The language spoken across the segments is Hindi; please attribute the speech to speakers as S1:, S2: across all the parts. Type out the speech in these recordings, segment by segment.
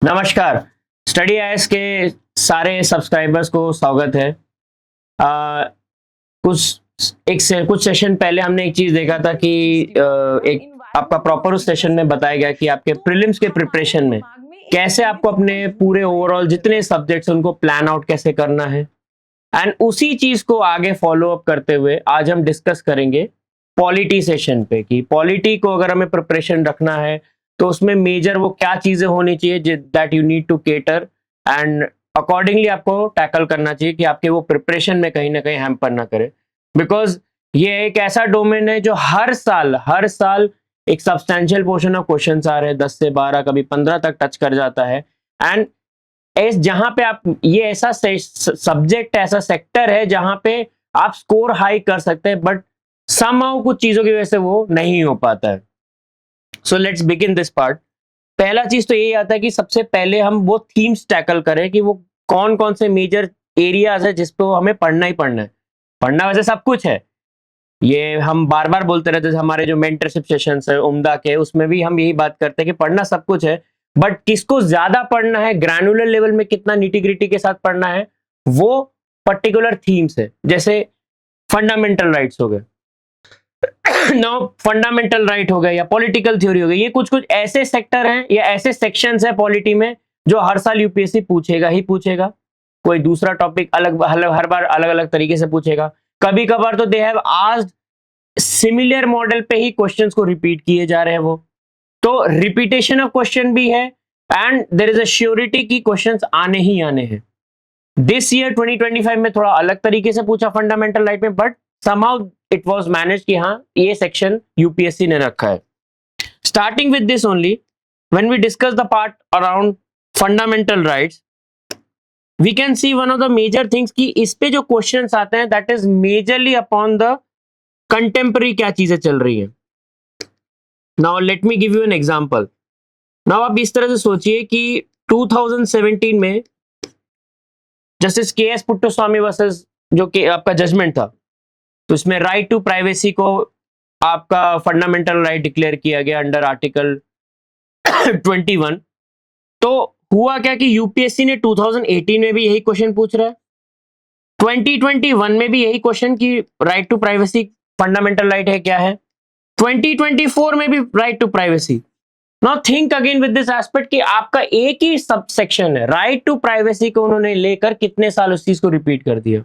S1: नमस्कार। स्टडी आईएएस के सारे सब्सक्राइबर्स को स्वागत है। कुछ सेशन पहले हमने एक चीज देखा था कि एक आपका प्रॉपर उस सेशन में बताया गया कि आपके प्रीलिम्स के प्रिपरेशन में कैसे आपको अपने पूरे ओवरऑल जितने सब्जेक्ट्स उनको प्लान आउट कैसे करना है, एंड उसी चीज को आगे फॉलो अप करते हुए आज हम डिस्कस करेंगे पॉलिटी सेशन पे कि पॉलिटी को अगर हमें प्रिपरेशन रखना है तो उसमें मेजर वो क्या चीजें होनी चाहिए that you need to cater, and accordingly आपको टैकल करना चाहिए कि आपके वो प्रिपरेशन में कहीं ना कहीं हैम्पर ना करे। बिकॉज ये एक ऐसा डोमेन है जो हर साल एक सब्सटैंशियल पोर्शन ऑफ क्वेश्चंस आ रहे हैं, 10 से 12 कभी 15 तक टच कर जाता है। एंड जहां पे आप ये ऐसा सब्जेक्ट ऐसा सेक्टर है जहां पे आप स्कोर हाई कर सकते हैं, बट समहाउ कुछ चीजों की वजह से वो नहीं हो पाता है। So let's begin this part. पहला चीज तो यही आता है कि सबसे पहले हम वो थीम्स टैकल करें कि वो कौन कौन से मेजर एरियाज है जिसपे हमें पढ़ना ही पढ़ना है। पढ़ना वैसे सब कुछ है, ये हम बार बार बोलते रहते हैं। हमारे जो मेंटरशिप सेशंस है उम्दा के, उसमें भी हम यही बात करते हैं कि पढ़ना सब कुछ है, बट किसको ज्यादा पढ़ना है, ग्रैनुलर लेवल में कितना निटी-ग्रिटी के साथ पढ़ना है, वो पर्टिकुलर थीम्स है। जैसे फंडामेंटल राइट्स हो गए, नाउ फंडामेंटल राइट हो गए, या पॉलिटिकल थ्योरी हो गई, ये कुछ कुछ ऐसे सेक्टर हैं या ऐसे सेक्शंस हैं पॉलिटी में जो हर साल यूपीएससी पूछेगा ही पूछेगा। कोई दूसरा टॉपिक हर बार अलग अलग तरीके से पूछेगा। कभी कभार तो they have asked similar model पे ही क्वेश्चंस को रिपीट किए जा रहे हैं वो, तो रिपीटेशन ऑफ क्वेश्चन भी है and there is a surety कि क्वेश्चंस आने ही आने हैं। दिस ईयर 2025 में थोड़ा अलग तरीके से पूछा फंडामेंटल राइट में, but somehow it was managed कि हाँ ये सेक्शन यूपीएससी ने रखा है। Starting with this only, when we discuss the part around fundamental rights, we can see one of the major things कि इस पे जो क्वेश्चंस आते हैं that is majorly upon the contemporary क्या चीजें चल रही है। Now let me give you an example. Now आप इस तरह से सोचिए कि 2017 में जस्टिस के एस पुट्टस्वामी वर्सेस जो कि आपका जजमेंट था, तो इसमें राइट टू प्राइवेसी को आपका फंडामेंटल राइट डिक्लेयर किया गया अंडर आर्टिकल 21। तो हुआ क्या कि यूपीएससी ने 2018 में भी यही क्वेश्चन पूछ रहा है, 2021 में भी यही क्वेश्चन कि right to privacy fundamental right है क्या है, 2024 में भी right to privacy. Now think again with this aspect कि आपका एक ही सब सेक्शन है, राइट टू प्राइवेसी को उन्होंने लेकर कितने साल उस चीज को रिपीट कर दिया।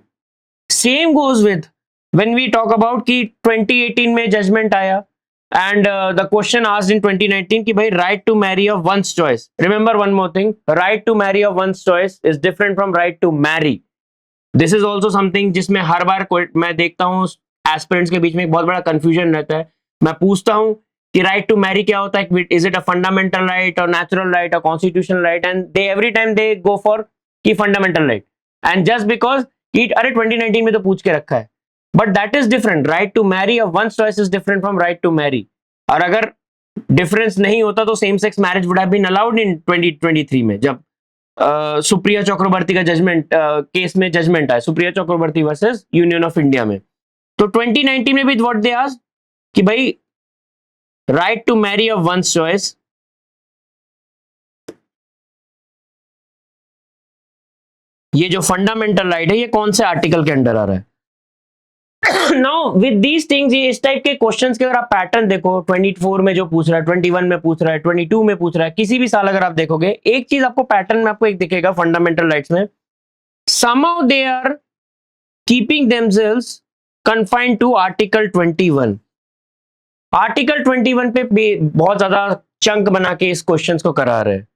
S1: Same goes with when we talk about कि 2018 में जजमेंट आया and the question asked in 2019 कि भाई right to marry of one's choice. Remember one more thing, right to marry of one's choice is different from right to marry. This is also something जिसमें हर बार मैं देखता हूँ एस्पिरेंट्स के बीच में एक बहुत बड़ा कंफ्यूजन रहता है। मैं पूछता हूँ कि राइट टू मैरी क्या होता है, is it a fundamental right और नेचुरल राइट और constitutional right, and they every time they go for की fundamental right, and just because अरे 2019 में तो पूछ के रखा है, but that is different. Right to marry of one's choice is different from right to marry. और अगर डिफरेंस नहीं होता तो same sex marriage would have been allowed in 2023 में, जब सुप्रिया चक्रवर्ती का जजमेंट केस में जजमेंट आया, सुप्रिया चक्रवर्ती वर्सेस यूनियन ऑफ इंडिया में। तो 2019 में भी व्हाट दे आस्क्ड कि भाई right to marry of one's choice, ये जो फंडामेंटल राइट है ये कौन से आर्टिकल के अंडर आ रहा है। नाउ विद दीज थिंग्स, ये इस टाइप के क्वेश्चंस के अगर आप पैटर्न देखो, 24 में जो पूछ रहा है, 21 में पूछ रहा है, 22 में पूछ रहा है, किसी भी साल अगर आप देखोगे एक चीज आपको पैटर्न में आपको एक दिखेगा फंडामेंटल राइट्स में, somehow they are keeping themselves confined to article 21। Article 21 पे बहुत ज्यादा चंक बना के इस क्वेश्चंस को करा रहे हैं।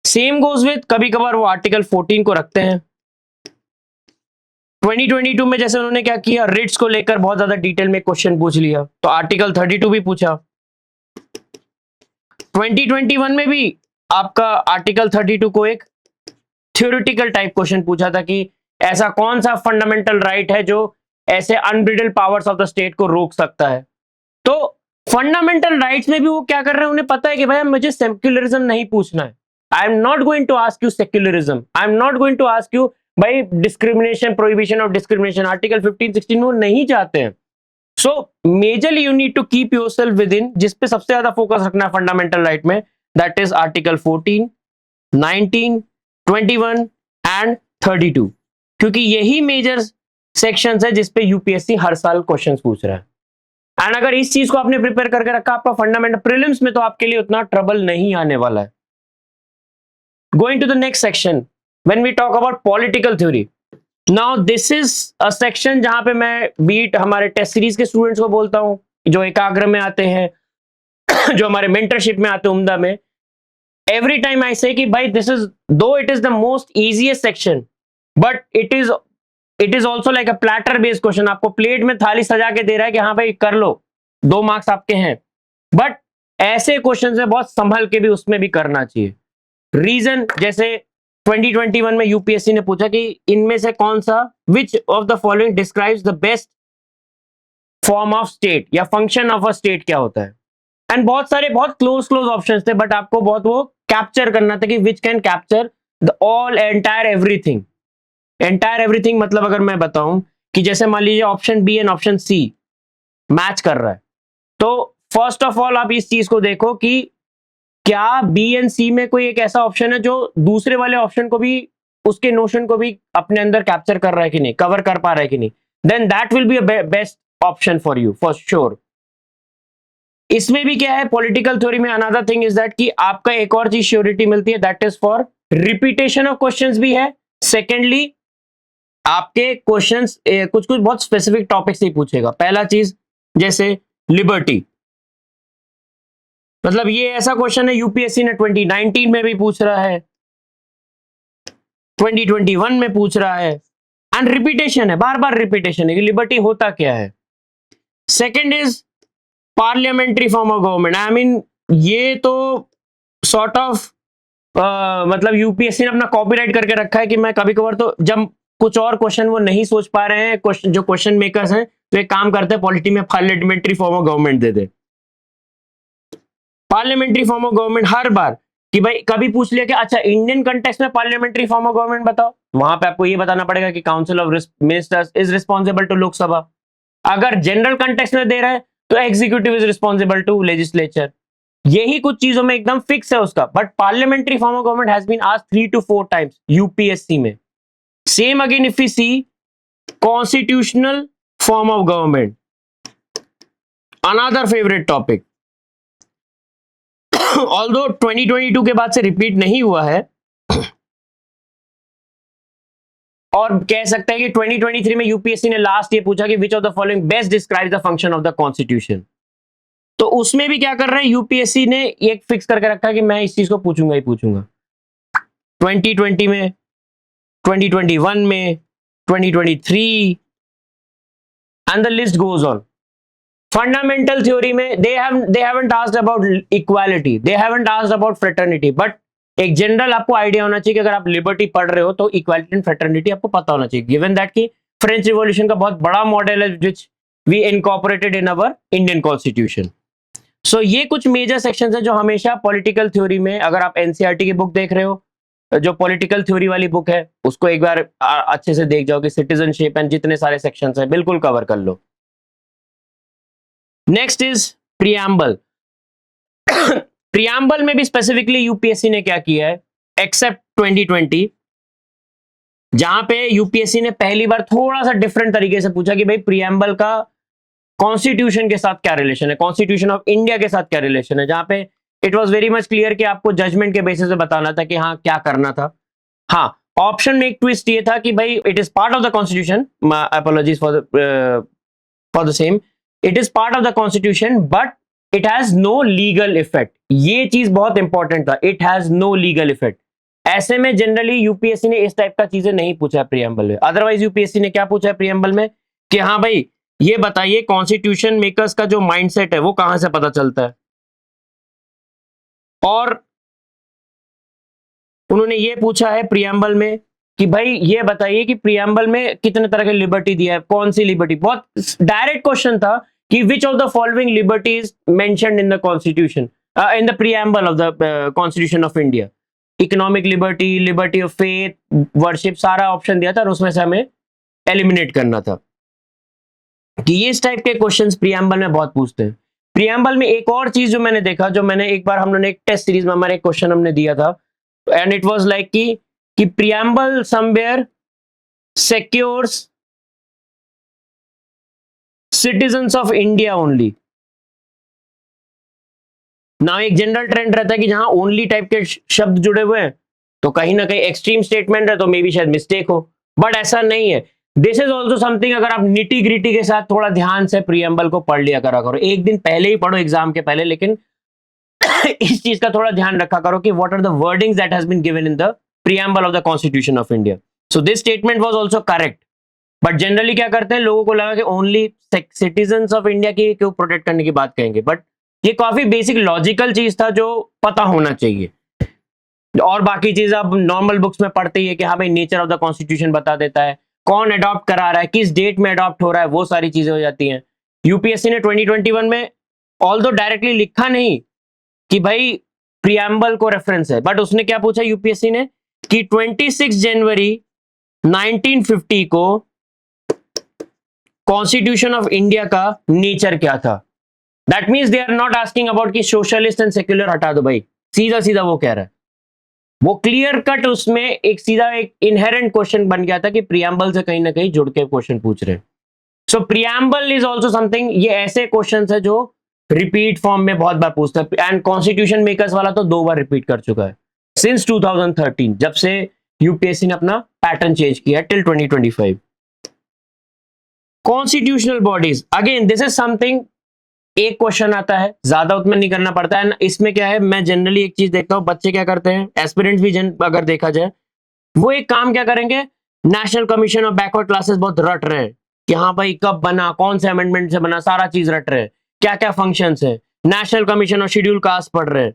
S1: सेम गोज विद कभी कभार वो आर्टिकल 14 को रखते हैं। 2022 में जैसे उन्होंने क्या किया, रिट्स को लेकर बहुत ज्यादा डिटेल में क्वेश्चन पूछ लिया, तो आर्टिकल 32 भी पूछा। 2021 में भी आपका आर्टिकल 32 को एक थ्योरेटिकल टाइप क्वेश्चन पूछा था कि ऐसा कौन सा फंडामेंटल राइट है जो ऐसे unbridled powers of the state को रोक सकता है। तो फंडामेंटल राइट्स में भी वो क्या कर रहे हैं, उन्हें पता है कि भाई मुझे सेक्युलरिज्म नहीं पूछना है। I am not going to ask you secularism, I am not going to ask you भाई discrimination, prohibition of discrimination, article 15-16 में वो नहीं चाहते हैं। So majorly you need to keep yourself within, जिस पे सबसे ज्यादा फोकस रखना है फंडामेंटल राइट में, दैट इज आर्टिकल 14, 19, 21 एंड 32, क्योंकि यही मेजर सेक्शंस है जिसपे यूपीएससी हर साल क्वेश्चंस पूछ रहा है। एंड अगर इस चीज को आपने प्रिपेयर करके रखा आपका फंडामेंटल प्रीलिम्स में, तो आपके लिए उतना ट्रबल नहीं आने वाला है। Going to the next section, when we talk about political theory, now this is a section जहां पे मैं बीट हमारे टेस्ट सीरीज के स्टूडेंट्स को बोलता हूं जो एकाग्र में आते हैं, जो हमारे मेंटरशिप में आते हैं, उम्दा में, every time I say कि भाई this is, though it is the most easiest section, but it is also like a platter based question। आपको प्लेट में थाली सजा के दे रहा है कि हाँ भाई कर लो, 2 मार्क्स आपके हैं, बट ऐसे क्वेश्चन से बहुत संभल के भी उसमें भी करना चाहिए। रीजन, जैसे 2021 में यूपीएससी ने पूछा कि इनमें से कौन सा, which of the following describes the best form of state या फंक्शन ऑफ अ स्टेट क्या होता है। एंड बहुत सारे बहुत क्लोज ऑप्शंस थे, बट आपको बहुत वो कैप्चर करना था कि which can capture the all entire everything. Entire everything मतलब अगर मैं बताऊं कि जैसे मान लीजिए option B and option C match कर रहा है, तो फर्स्ट ऑफ ऑल आप इस चीज को देखो कि क्या बी एंड सी में कोई एक ऐसा ऑप्शन है जो दूसरे वाले ऑप्शन को भी, उसके नोशन को भी अपने अंदर कैप्चर कर रहा है कि नहीं, कवर कर पा रहा है कि नहीं, then that will be a best option for you for sure. इसमें भी क्या है, पॉलिटिकल थ्योरी में अनदर थिंग इज दैट कि आपका एक और चीज श्योरिटी मिलती है, that is for repetition of questions भी है। सेकेंडली आपके क्वेश्चंस कुछ कुछ बहुत स्पेसिफिक टॉपिक से ही पूछेगा। पहला चीज जैसे लिबर्टी, मतलब ये ऐसा क्वेश्चन है यूपीएससी ने 2019 में भी पूछ रहा है, 2021 में पूछ रहा है, एंड रिपीटेशन है, बार बार रिपीटेशन है कि लिबर्टी होता क्या है। Second is parliamentary form of government. I mean ये तो सॉर्ट ऑफ मतलब यूपीएससी ने अपना कॉपीराइट करके रखा है कि मैं कभी कभार तो जब कुछ और क्वेश्चन वो नहीं सोच पा रहे हैं, क्वेश्चन जो क्वेश्चन मेकर्स हैं, तो एक काम करते हैं पॉलिटी में पार्लियामेंट्री फॉर्म ऑफ गवर्नमेंट दे दे। पार्लियामेंटरी फॉर्म ऑफ गवर्नमेंट हर बार कि भाई कभी पूछ लिया कि अच्छा इंडियन कंटेक्स्ट में पार्लियामेंट्री फॉर्म ऑफ गवर्नमेंट बताओ, वहां पे आपको ये बताना पड़ेगा कि council of ministers is responsible to Lok Sabha. अगर जनरल कंटेक्स्ट में दे रहा है तो executive is responsible to legislature. यही कुछ चीजों में एकदम फिक्स है उसका, but parliamentary form of government has been asked 3 to 4 times UPSC में। Same again if you see constitutional form of government, another favourite topic. Although 2022 के बाद से रिपीट नहीं हुआ है, और कह सकते हैं कि 2023 में यूपीएससी ने लास्ट ये पूछा कि which of the following best describe the function of the constitution. तो उसमें भी क्या कर रहे हैं, यूपीएससी ने एक फिक्स करके रखा कि मैं इस चीज को पूछूंगा ही पूछूंगा। 2020 में, 2021 में, 2023 and the list goes on. Fundamental theory में they haven't asked about equality, they haven't asked about fraternity, but एक जनरल आपको आइडिया होना चाहिए कि अगर आप लिबर्टी पढ़ रहे हो तो इक्वालिटी एंड फ्रेटर्निटी आपको पता होना चाहिए, गिवन दैट कि फ्रेंच रिवॉल्यूशन का बहुत बड़ा मॉडल है which we incorporated in our Indian constitution. So ये कुछ मेजर सेक्शंस हैं जो हमेशा पॉलिटिकल थ्योरी में, अगर आप एनसीईआरटी की बुक देख रहे हो, जो पॉलिटिकल थ्योरी वाली बुक है उसको एक बार अच्छे से देख जाओ कि सिटीजनशिप एंड जितने सारे सेक्शंस हैं बिल्कुल कवर कर लो। Next is preamble. प्रियम्बल में भी स्पेसिफिकली यूपीएससी ने क्या किया है, एक्सेप्ट 2020, जहां पे यूपीएससी ने पहली बार थोड़ा सा डिफरेंट तरीके से पूछा कि भाई प्रियम्बल का कॉन्स्टिट्यूशन के साथ क्या रिलेशन है, कॉन्स्टिट्यूशन ऑफ इंडिया के साथ क्या रिलेशन है, जहां पे it was very much clear कि आपको जजमेंट के बेसिस पे बताना था कि हाँ क्या करना था। हाँ, ऑप्शन में एक ट्विस्ट ये था कि भाई it is part of the constitution, apologies for the same, it is part of the constitution but it has no legal effect. ये चीज बहुत इंपॉर्टेंट था, it has no legal effect. ऐसे में जनरली यूपीएससी ने इस टाइप का चीजें नहीं पूछा है प्रियम्बल में। अदरवाइज यूपीएससी ने क्या पूछा है प्रियम्बल में कि हाँ भाई ये बताइए कॉन्स्टिट्यूशन मेकर्स का जो माइंडसेट है वो कहां से पता चलता है, और उन्होंने ये पूछा है प्रियम्बल में कि भाई ये बताइए कि प्रियम्बल में कितने तरह की लिबर्टी दिया है, कौन सी लिबर्टी। बहुत डायरेक्ट क्वेश्चन था कि which of the following liberties mentioned in the constitution, in the preamble of the constitution of India. Economic liberty, liberty of faith, worship, सारा ऑप्शन दिया था और उसमें से हमें एलिमिनेट करना था। कि ये इस टाइप के क्वेश्चंस प्रियम्बल में बहुत पूछते हैं। प्रियम्बल में एक और चीज जो मैंने देखा, जो मैंने एक बार हम लोगों ने एक टेस्ट सीरीज में हमारे एक क्वेश्चन हमने दिया था एंड इट वाज लाइक कि preamble somewhere secures citizens of India only. ना एक जनरल ट्रेंड रहता है कि जहां ओनली टाइप के शब्द जुड़े हुए हैं तो कहीं ना कहीं एक्सट्रीम स्टेटमेंट है, तो मे बी शायद मिस्टेक हो, बट ऐसा नहीं है। दिस इज ऑल्सो समथिंग, अगर आप निटी ग्रिटी के साथ थोड़ा ध्यान से प्रियम्बल को पढ़ लिया करा करो, एक दिन पहले ही पढ़ो एग्जाम के पहले, लेकिन इस चीज का थोड़ा ध्यान रखा करो कि what are the wordings that has been given in the preamble of the constitution of India. So this statement was also correct, but generally क्या करते हैं, लोगों को लगा कि ओनली सिटीजन्स ऑफ इंडिया की क्यों प्रोटेक्ट करने की बात कहेंगे, बट ये काफी बेसिक लॉजिकल चीज था जो पता होना चाहिए। और बाकी चीज आप नॉर्मल बुक्स में पढ़ते ही है कि हाँ भाई नेचर ऑफ द कॉन्स्टिट्यूशन बता देता है, कौन अडॉप्ट करा रहा है, किस डेट में अडॉप्ट हो रहा है, वो सारी चीजें हो जाती हैं। यूपीएससी ने 2021 में ऑल्दो डायरेक्टली लिखा नहीं कि भाई प्रियम्बल को रेफरेंस है, बट उसने क्या पूछा यूपीएससी ने कि 26 जनवरी 1950 को कॉन्स्टिट्यूशन ऑफ इंडिया का नेचर क्या था। That means they are not asking about कि सोशलिस्ट एंड सेक्युलर हटा दो भाई, सीधा सीधा वो कह रहा है, वो क्लियर कट उसमें एक सीधा एक इनहेरेंट क्वेश्चन बन गया था कि प्रियम्बल से कहीं ना कहीं जुड़ के क्वेश्चन पूछ रहे हैं। सो प्रियम्बल इज ऑल्सो समथिंग, ये ऐसे क्वेश्चन है जो रिपीट फॉर्म में बहुत बार पूछता है, एंड कॉन्स्टिट्यूशन मेकर्स वाला तो 2 बार रिपीट कर चुका है सिंस 2013, जब से यूपीएससी ने अपना पैटर्न चेंज किया till 2025। Constitutional bodies, again this is something, एक क्वेश्चन आता है, ज्यादा उतना नहीं करना पड़ता है। इसमें क्या है, मैं जनरली एक चीज देखता हूं, बच्चे क्या करते हैं, एस्पिरेंट्स भी अगर देखा जाए, वो एक काम क्या करेंगे, national commission of backward classes बहुत रट रहे हैं कि हाँ भाई कब बना, कौन से अमेंडमेंट से बना, सारा चीज रट रहे हैं, क्या क्या फंक्शंस है, नेशनल कमीशन और शेड्यूल कास्ट पढ़ रहे हैं।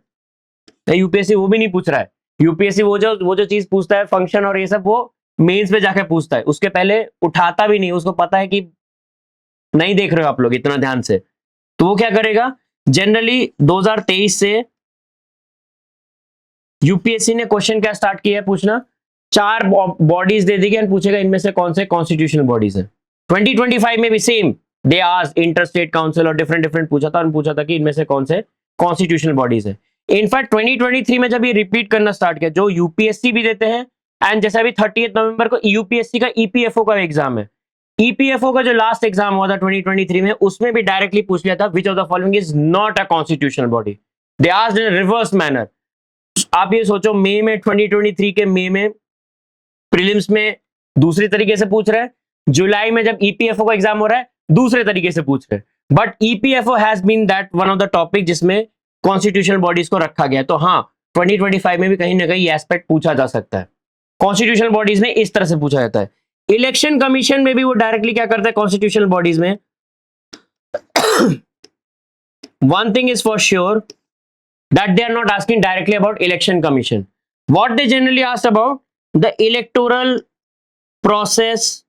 S1: यूपीएससी वो भी नहीं पूछ रहा है, यूपीएससी वो जो चीज पूछता है फंक्शन और ये सब, वो मेंस पे जाके पूछता है, उसके पहले उठाता भी नहीं, उसको पता है कि नहीं देख रहे हो आप लोग इतना ध्यान से, तो वो क्या करेगा, जनरली 2023 से यूपीएससी ने क्वेश्चन क्या स्टार्ट किया है पूछना, 4 बॉडीज दे देगी एंड पूछेगा इनमें से कौन से कॉन्स्टिट्यूशनल बॉडीज हैं। 2025 में भी same, they asked inter state council और डिफरेंट पूछा था, और पूछा था कि इनमें से कौन से कॉन्स्टिट्यूशनल बॉडीज हैं। इनफैक्ट 2023 में जब ये रिपीट करना स्टार्ट किया, जो यूपीएससी भी देते हैं, एंड जैसे अभी 30 नवंबर को यूपीएससी का ईपीएफओ का एग्जाम है, ईपीएफओ का जो लास्ट एग्जाम हुआ था 2023 में, उसमें भी डायरेक्टली पूछ लिया था which of the following is not a constitutional body. They asked in reverse manner. आप ये सोचो, मई में 2023 के मई में प्रीलिम्स में दूसरी तरीके से पूछ रहे हैं, जुलाई में जब ईपीएफओ का एग्जाम हो रहा है दूसरे तरीके से पूछ रहे हैं, but EPFO has been that one of the topic जिसमें कॉन्स्टिट्यूशनल बॉडीज को रखा गया। तो हाँ, 2025 में भी कहीं ना कहीं ये एस्पेक्ट पूछा जा सकता है, कॉन्स्टिट्यूशनल बॉडीज में इस तरह से पूछा जाता है। इलेक्शन कमीशन में भी वो डायरेक्टली क्या करता है कॉन्स्टिट्यूशनल बॉडीज में, one thing is for sure that they are not asking directly about election commission, what they generally ask about the electoral process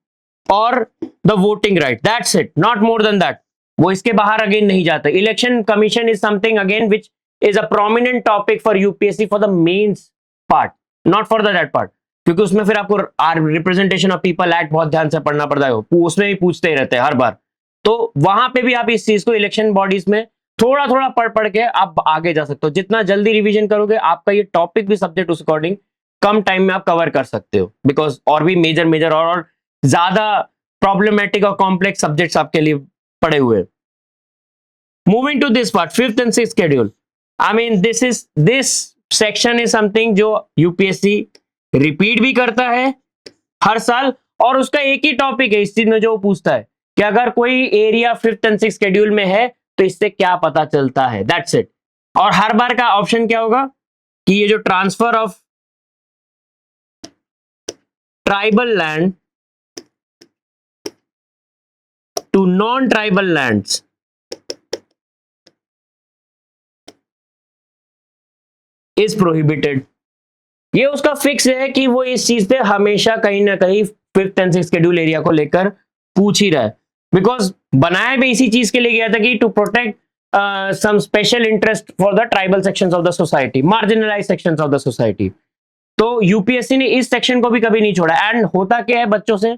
S1: और the voting right, that's it, not more than that. वो इसके बाहर अगेन नहीं जाते। Election commission is something again which is a prominent topic for UPSC for the mains part, not for the that part, क्योंकि उसमें फिर आपको रिप्रेजेंटेशन ऑफ पीपल एक्ट बहुत ध्यान से पढ़ना पड़ता है, उसमें भी पूछते ही रहते हैं हर बार। तो वहां पे भी आप इस चीज को इलेक्शन बॉडीज में थोड़ा थोड़ा पढ़ के आप आगे जा सकते हो। जितना जल्दी रिवीजन करोगे आपका ये टॉपिक भी सब्जेक्ट उस अकॉर्डिंग कम टाइम में आप कवर कर सकते हो, बिकॉज और भी मेजर और ज्यादा प्रॉब्लमेटिक और कॉम्प्लेक्स सब्जेक्ट्स आपके लिए पड़े हुए। Moving to this part, 5th and 6th schedule, I mean this section is something जो यूपीएससी रिपीट भी करता है हर साल, और उसका एक ही टॉपिक है इस चीज में जो पूछता है कि अगर कोई area 5th and 6th schedule में है तो इससे क्या पता चलता है, दैट्स इट। और हर बार का ऑप्शन क्या होगा कि ये जो transfer of tribal land to non tribal lands is prohibited, ये उसका फिक्स है कि वो इस चीज पे हमेशा कहीं ना कहीं 5th and 6th schedule area को लेकर पूछ ही रहा है, बिकॉज बनाया भी इसी चीज के लिए गया था कि to protect some special interest for the tribal sections of the society, marginalize sections of the society. तो यूपीएससी ने इस सेक्शन को भी कभी नहीं छोड़ा। एंड होता क्या है, बच्चों से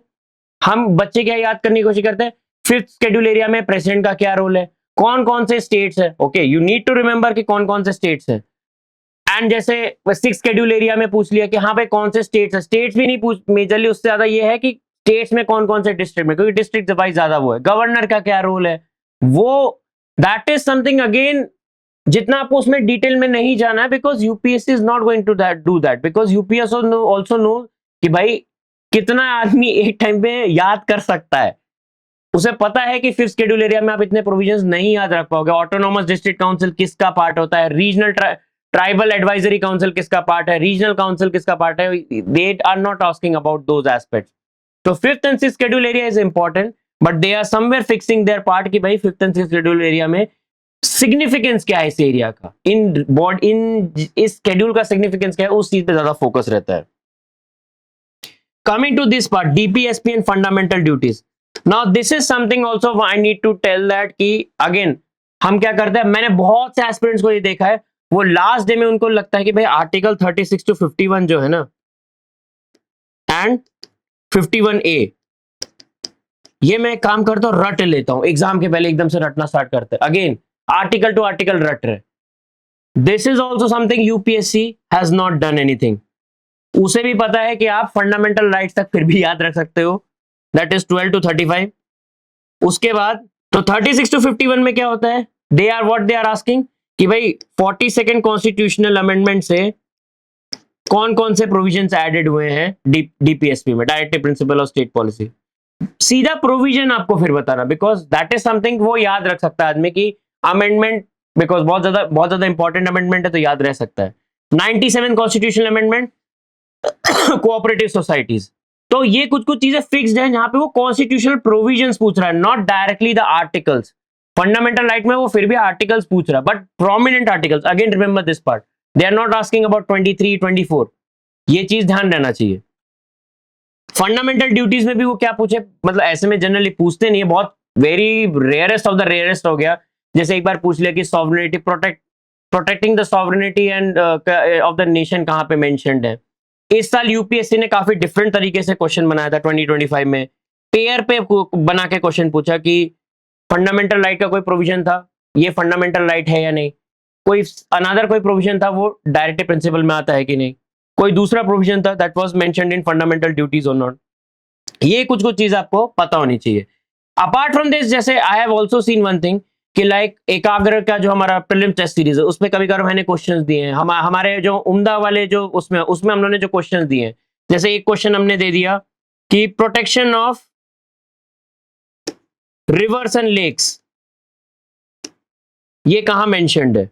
S1: हम बच्चे क्या याद करने की कोशिश करते हैं, 5th शेड्यूल एरिया में प्रेसिडेंट का क्या रोल है, कौन कौन से स्टेट्स है, okay, you need to remember कि कौन कौन से स्टेट्स है, एंड जैसे 6 शेड्यूल एरिया में पूछ लिया कि हाँ भाई कौन से स्टेट्स है, स्टेट्स भी नहीं पूछ मेजरली, उससे ज्यादा ये है कि स्टेट्स में कौन कौन से डिस्ट्रिक्ट में, क्योंकि डिस्ट्रिक्ट वाइज ज्यादा वो है, गवर्नर का क्या रोल है वो, दैट इज समथिंग अगेन जितना आपको उसमें डिटेल में नहीं जाना है, because UPSC is not going to do that, because UPSC also know कि भाई कितना आदमी एक टाइम पे याद कर सकता है। उसे पता है कि 5th शेड्यूल एरिया में आप इतने प्रोविजंस नहीं याद रख पाओगे। ऑटोनोमस डिस्ट्रिक्ट काउंसिल किसका पार्ट होता है, रीजनल ट्राइबल एडवाइजरी काउंसिल किसका पार्ट है, रीजनल काउंसिल किसका पार्ट है, they are not asking about those aspects. तो 5th and 6th schedule area is important, but they are somewhere fixing their part कि भाई 5th and 6th schedule area में सिग्निफिकेंस क्या है इस एरिया का, इन इस शेड्यूल का सिग्निफिकेंस क्या है, उस चीज पे ज्यादा फोकस रहता है। Coming to this part, DPSP and fundamental duties. Now this is something also I need to tell that कि अगेन हम क्या करते हैं, मैंने बहुत से एस्पिरेंट्स को ये देखा है, वो लास्ट डे में उनको लगता है कि भाई आर्टिकल 36 to 51 जो है ना एंड 51A, ये मैं काम करता हूँ रट लेता हूं एग्जाम के पहले, एकदम से रटना स्टार्ट करते हैं, अगेन आर्टिकल टू आर्टिकल रट रहे। This is also something UPSC has not done anything. उसे भी पता है कि आप फंडामेंटल राइट्स तक फिर भी याद रख सकते हो, दैट इज 12 to 35। उसके बाद तो 36 to 51 में क्या होता है, they are what they are asking कि भाई 42nd कॉन्स्टिट्यूशनल अमेंडमेंट से कौन कौन से प्रोविजंस एडेड हुए हैं डीपीएसपी में, directive principle of state policy. सीधा प्रोविजन आपको फिर बताना, बिकॉज दैट इज समथिंग वो याद रख सकता है आदमी की अमेंडमेंट, बिकॉज बहुत ज्यादा इंपॉर्टेंट अमेंडमेंट है तो याद रह सकता है। 97 कॉन्स्टिट्यूशनल अमेंडमेंट, कोऑपरेटिव सोसाइटीज, तो ये कुछ कुछ चीजें फिक्स्ड है जहां पे वो कॉन्स्टिट्यूशनल प्रोविजंस पूछ रहा है, not directly the articles. Fundamental right में वो फिर भी आर्टिकल्स पूछ रहा है, but prominent articles, again remember this part, they are not asking about 23, 24, ये चीज ध्यान रहना चाहिए। फंडामेंटल ड्यूटीज में भी वो क्या पूछे, मतलब ऐसे में जनरली पूछते नहीं है, बहुत very rarest of the rarest हो गया। जैसे एक बार पूछ लिया कि sovereignty, protecting the sovereignty end of the nation कहां पे मेंशन्ड है। इस साल यूपीएससी ने काफी डिफरेंट तरीके से क्वेश्चन बनाया था 2025 में, पेयर पे बना के क्वेश्चन पूछा कि फंडामेंटल राइट का कोई प्रोविजन था, ये फंडामेंटल राइट है या नहीं, कोई अनदर कोई प्रोविजन था वो डायरेक्टिव प्रिंसिपल में आता है कि नहीं, कोई दूसरा प्रोविजन था that was mentioned in fundamental duties और नॉट। ये कुछ कुछ चीज आपको पता होनी चाहिए। अपार्ट फ्रॉम दिस, जैसे I have also seen one thing कि लाइक एकाग्र का जो हमारा प्रीलिम टेस्ट सीरीज है उसमें कभी कभी मैंने क्वेश्चंस दिए हैं, हमारे जो उम्दा वाले जो उसमें हम लोगों ने जो क्वेश्चंस दिए हैं, जैसे एक क्वेश्चन हमने दे दिया कि protection of rivers and lakes, ये कहां मेंशन्ड है।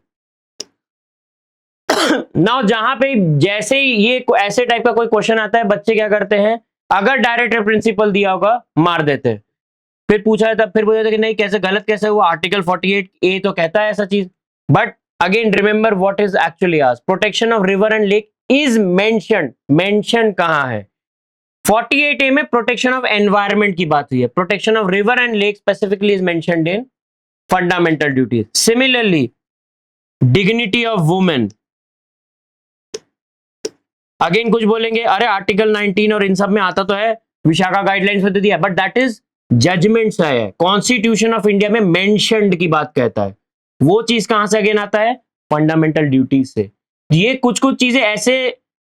S1: नाउ जहां पे जैसे ही ये ऐसे टाइप का कोई क्वेश्चन आता है, बच्चे क्या करते हैं, अगर डायरेक्टिव प्रिंसिपल दिया होगा मार देते हैं। फिर पूछा है तब फिर बोला कि नहीं कैसे, गलत कैसे हुआ, आर्टिकल 48A तो कहता है ऐसा चीज, but again remember what is actually asked, protection of river and lake is mentioned, mention कहां है, 48A में प्रोटेक्शन ऑफ एनवायरमेंट की बात हुई है, protection of river and lake specifically is mentioned in fundamental duties. Similarly dignity of women, again कुछ बोलेंगे अरे आर्टिकल 19 और इन सब में आता तो है, विशाखा गाइडलाइंस में तो दिया, बट दैट इज जजमेंट्स है, कॉन्स्टिट्यूशन ऑफ इंडिया में मेंशन्ड की बात कहता है, वो चीज कहां से अगेन आता है, फंडामेंटल ड्यूटीज से। ये कुछ कुछ चीजें ऐसे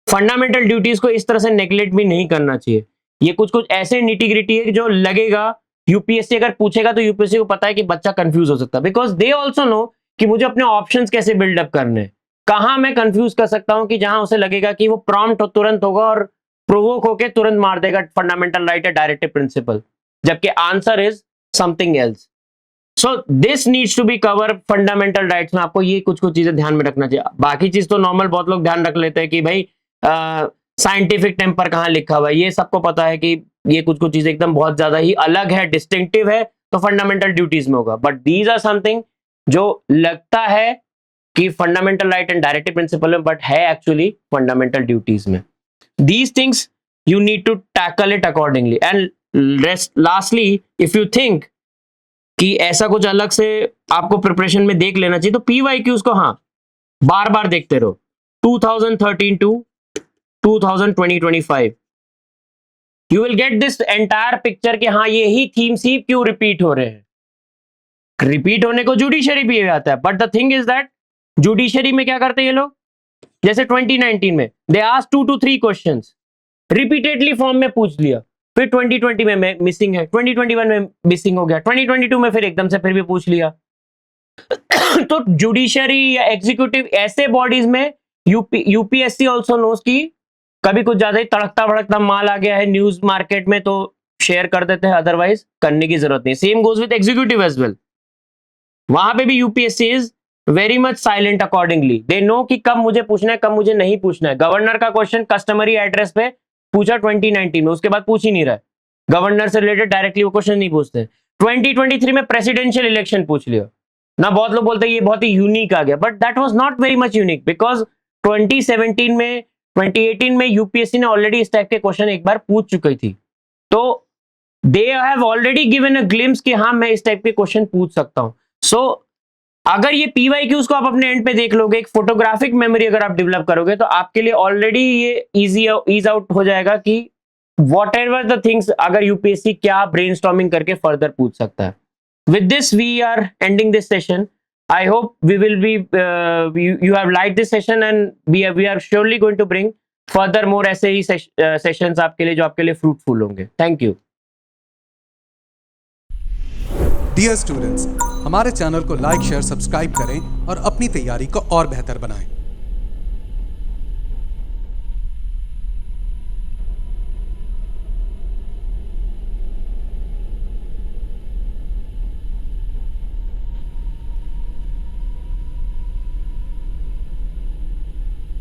S1: फंडामेंटल ड्यूटीज को इस तरह से नेग्लेक्ट भी नहीं करना चाहिए। ये कुछ कुछ ऐसे निटी-ग्रिटी है जो लगेगा यूपीएससी अगर पूछेगा तो यूपीएससी को पता है कि बच्चा कंफ्यूज हो सकता है, बिकॉज दे ऑल्सो नो कि मुझे अपने ऑप्शंस कैसे बिल्डअप करने हैं, कहां मैं कंफ्यूज कर सकता हूं कि जहां उसे लगेगा कि वो प्रॉम्प्ट तुरंत होगा और प्रोवोक होकर तुरंत मार देगा फंडामेंटल राइट या डायरेक्टिव प्रिंसिपल, जबकि answer is something else. So this needs to be cover fundamental rights में, आपको ये कुछ कुछ चीजें ध्यान में रखना चाहिए। बाकी चीज तो नॉर्मल बहुत लोग ध्यान रख लेते हैं कि भाई साइंटिफिक टेम्पर कहां लिखा हुआ है, ये सबको पता है कि ये कुछ कुछ चीजें एकदम बहुत ज्यादा ही अलग है, डिस्टिंक्टिव है, तो फंडामेंटल ड्यूटीज में होगा, बट दीज आर समथिंग जो लगता है कि fundamental right and directive principle में, बट है एक्चुअली फंडामेंटल ड्यूटीज में। These things you need to tackle it accordingly. And lastly if you think कि ऐसा कुछ अलग से आपको प्रिपरेशन में देख लेना चाहिए, तो पीवाईक्यूज को हाँ बार बार देखते रहो, 2013 to 2025 you will get this entire picture कि हाँ यही थीम्स ही क्यों रिपीट हो रहे हैं। रिपीट होने को जुडिशरी भी आता है, but the thing is that judiciary में क्या करते हैं ये लोग, जैसे 2019 में they asked 2 to 3 questions, repeatedly form में पूछ लिया, फिर 2020 में मिसिंग है, 2021 में मिसिंग हो गया, 2022 में फिर एकदम से फिर भी पूछ लिया। तो जुडिशरी या एग्जीक्यूटिव ऐसे बॉडीज में यूपीएससी ऑल्सो नोस की कभी कुछ ज्यादा ही तड़कता भड़कता माल आ गया है न्यूज मार्केट में तो शेयर कर देते हैं, अदरवाइज करने की जरूरत नहीं। Same goes with executive as well, वहां पे भी UPSC is very much silent accordingly, they know कि कब मुझे पूछना है कब मुझे नहीं पूछना है। गवर्नर का क्वेश्चन कस्टमरी एड्रेस पे पूछा 2019 में, उसके बाद पूछ ही नहीं रहा है, गवर्नर से रिलेटेड डायरेक्टली वो क्वेश्चन नहीं पूछते। 2023 में प्रेसिडेंशियल इलेक्शन पूछ लिया ना, बहुत लोग बोलते हैं ये बहुत ही यूनिक आ गया, but that was not very much unique because 2017 में 2018 में यूपीएससी ने ऑलरेडी इस टाइप के क्वेश्चन एक बार पूछ चुकी थी, तो they have already given a glimpse कि हाँ मैं इस टाइप के क्वेश्चन पूछ सकता हूं। सो अगर ये पीवाईक्यूज को आप अपने एंड पे देख लोगे, एक फोटोग्राफिक मेमोरी अगर आप डेवलप करोगे तो आपके लिए ऑलरेडी ये ईज आउट हो जाएगा कि वॉट एवर द थिंग्स अगर यूपीएससी क्या ब्रेनस्टॉर्मिंग करके फर्दर पूछ सकता है। With this, we are ending this session. I hope we will be you have liked this session and we are surely going to bring further more ऐसे ही sessions आपके लिए जो आपके लिए fruitful होंगे। Thank you.
S2: Dear students, हमारे चैनल को लाइक शेयर सब्सक्राइब करें और अपनी तैयारी को और बेहतर बनाएं।